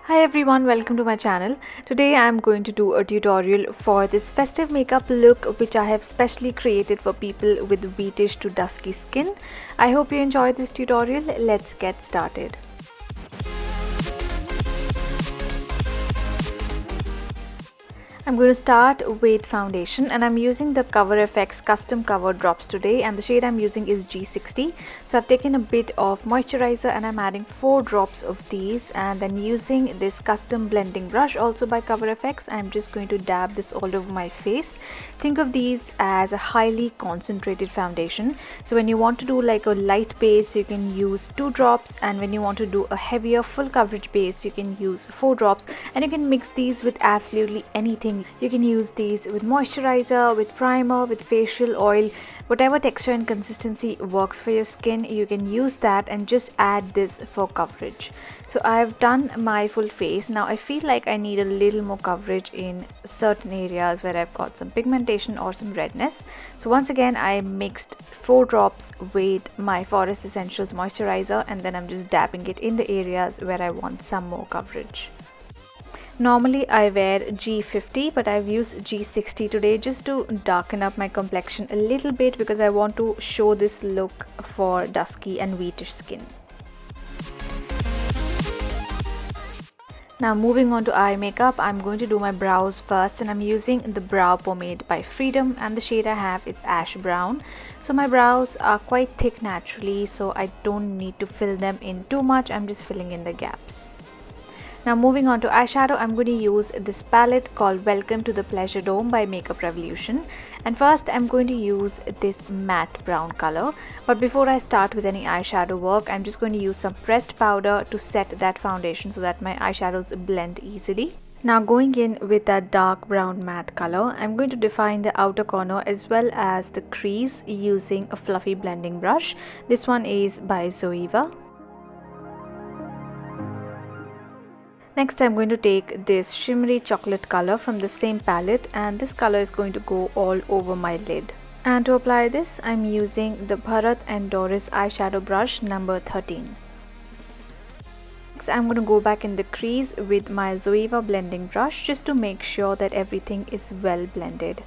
Hi everyone, welcome to my channel. Today I am going to do a tutorial for this festive makeup look which I have specially created for people with wheatish to dusky skin. I hope you enjoy this tutorial. Let's get started. I'm going to start with foundation and I'm using the Cover FX custom cover drops today, and the shade I'm using is G60. So I've taken a bit of moisturizer and I'm adding 4 drops of these, and then using this custom blending brush also by Cover FX, I'm just going to dab this all over my face. Think of these as a highly concentrated foundation. So when you want to do like a light base, you can use 2 drops, and when you want to do a heavier full coverage base, you can use 4 drops, and you can mix these with absolutely anything. You can use these with moisturizer, with primer, with facial oil, whatever texture and consistency works for your skin, you can use that and just add this for coverage. So I've done my full face. Now I feel like I need a little more coverage in certain areas where I've got some pigmentation or some redness. So once again, I mixed 4 drops with my Forest Essentials moisturizer, and then I'm just dabbing it in the areas where I want some more coverage. Normally I wear G50, but I've used G60 today just to darken up my complexion a little bit because I want to show this look for dusky and wheatish skin. Now moving on to eye makeup, I'm going to do my brows first, and I'm using the brow pomade by Freedom, and the shade I have is ash brown. So my brows are quite thick naturally, so I don't need to fill them in too much. I'm just filling in the gaps. Now moving on to eyeshadow, I'm going to use this palette called Welcome to the Pleasuredome by Makeup Revolution. And first I'm going to use this matte brown color. But before I start with any eyeshadow work, I'm just going to use some pressed powder to set that foundation so that my eyeshadows blend easily. Now going in with that dark brown matte color, I'm going to define the outer corner as well as the crease using a fluffy blending brush. This one is by Zoeva. Next I'm going to take this shimmery chocolate color from the same palette, and this color is going to go all over my lid. And to apply this, I'm using the Bharat Dorris eyeshadow brush number 13. Next I'm going to go back in the crease with my Zoeva blending brush just to make sure that everything is well blended.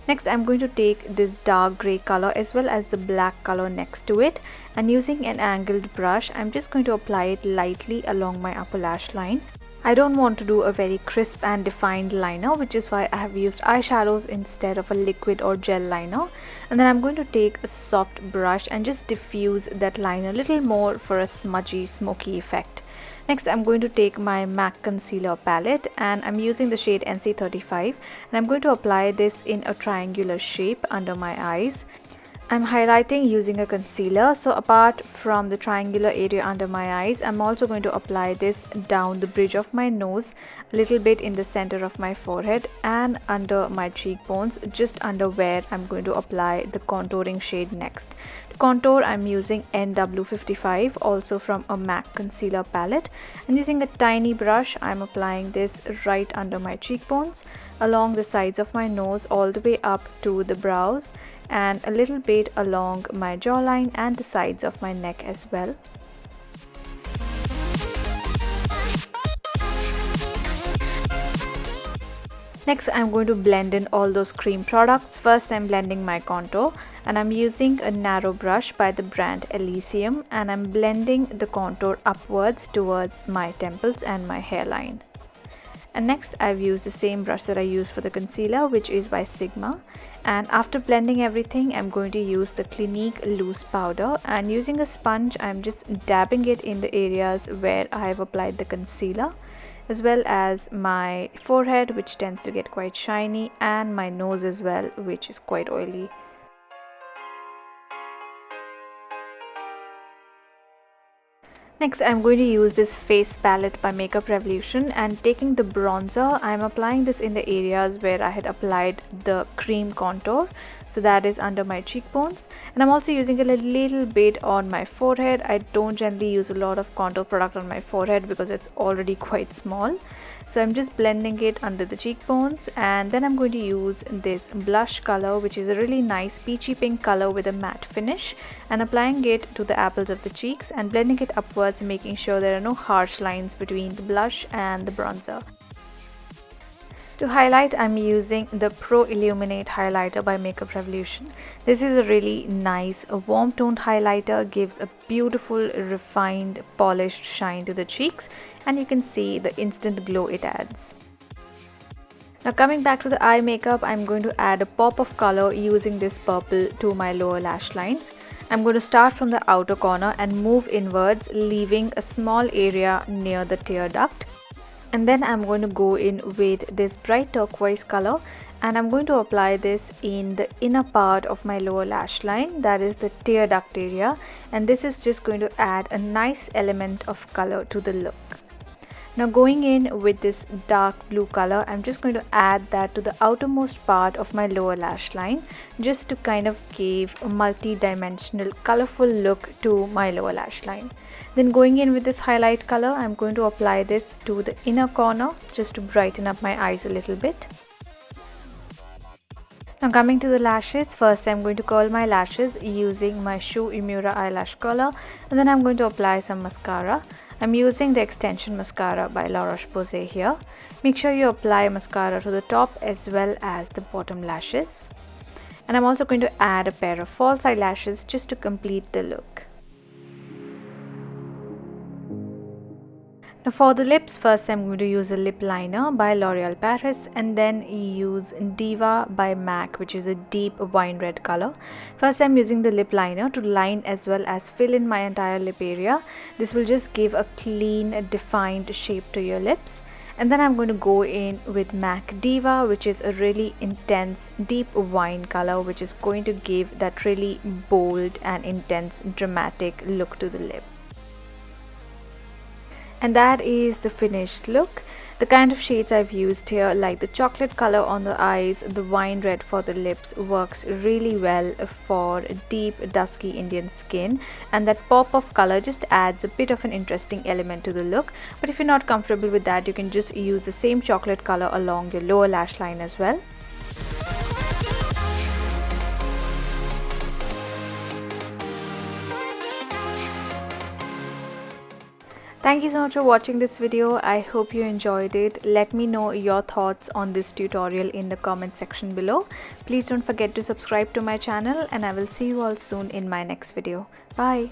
Next I'm going to take this dark grey color as well as the black color next to it, and using an angled brush, I'm just going to apply it lightly along my upper lash line. I don't want to do a very crisp and defined liner, which is why I have used eyeshadows instead of a liquid or gel liner. And then I'm going to take a soft brush and just diffuse that line a little more for a smudgy, smoky effect. Next I'm going to take my MAC concealer palette, and I'm using the shade NC35, and I'm going to apply this in a triangular shape under my eyes. I'm highlighting using a concealer, so apart from the triangular area under my eyes, I'm also going to apply this down the bridge of my nose, a little bit in the center of my forehead and under my cheekbones, just under where I'm going to apply the contouring shade next. To contour, I'm using NW55, also from a MAC concealer palette, and using a tiny brush, I'm applying this right under my cheekbones, along the sides of my nose, all the way up to the brows, and a little bit along my jawline and the sides of my neck as well. Next I'm going to blend in all those cream products. First I'm blending my contour, and I'm using a narrow brush by the brand Elysium, and I'm blending the contour upwards towards my temples and my hairline. And next I've used the same brush that I used for the concealer, which is by Sigma, and after blending everything, I'm going to use the Clinique loose powder, and using a sponge I'm just dabbing it in the areas where I have applied the concealer, as well as my forehead, which tends to get quite shiny, and my nose as well, which is quite oily. Next I'm going to use this face palette by Makeup Revolution, and taking the bronzer, I'm applying this in the areas where I had applied the cream contour, so that is under my cheekbones, and I'm also using a little bit on my forehead. I don't generally use a lot of contour product on my forehead because it's already quite small. So I'm just blending it under the cheekbones, and then I'm going to use this blush color, which is a really nice peachy pink color with a matte finish, and applying it to the apples of the cheeks and blending it upwards, making sure there are no harsh lines between the blush and the bronzer. To highlight, I'm using the Pro Illuminate highlighter by Makeup Revolution. This is a really nice, warm toned highlighter, gives a beautiful, refined, polished shine to the cheeks, and you can see the instant glow it adds. Now coming back to the eye makeup, I'm going to add a pop of color using this purple to my lower lash line. I'm going to start from the outer corner and move inwards, leaving a small area near the tear duct. And then I'm going to go in with this bright turquoise color, and I'm going to apply this in the inner part of my lower lash line, that is the tear duct area, and this is just going to add a nice element of color to the look. Now going in with this dark blue color, I'm just going to add that to the outermost part of my lower lash line, just to kind of give a multi-dimensional colorful look to my lower lash line. Then going in with this highlight color, I'm going to apply this to the inner corner just to brighten up my eyes a little bit. Now coming to the lashes, first I'm going to curl my lashes using my Shu Uemura eyelash curler, and then I'm going to apply some mascara. I'm using the extension mascara by Roche-Posay here. Make sure you apply mascara to the top as well as the bottom lashes. And I'm also going to add a pair of false eyelashes just to complete the look. Now for the lips, first I'm going to use a lip liner by L'Oreal Paris, and then use Diva by MAC, which is a deep wine red color. First I'm using the lip liner to line as well as fill in my entire lip area. This will just give a clean, defined shape to your lips. And then I'm going to go in with MAC Diva, which is a really intense deep wine color, which is going to give that really bold and intense dramatic look to the lip. And that is the finished look. The kind of shades I've used here, like the chocolate color on the eyes, the wine red for the lips, works really well for deep dusky Indian skin, and that pop of color just adds a bit of an interesting element to the look. But if you're not comfortable with that, you can just use the same chocolate color along your lower lash line as well. Thank you so much for watching this video. I hope you enjoyed it. Let me know your thoughts on this tutorial in the comment section below. Please don't forget to subscribe to my channel, and I will see you all soon in my next video. Bye.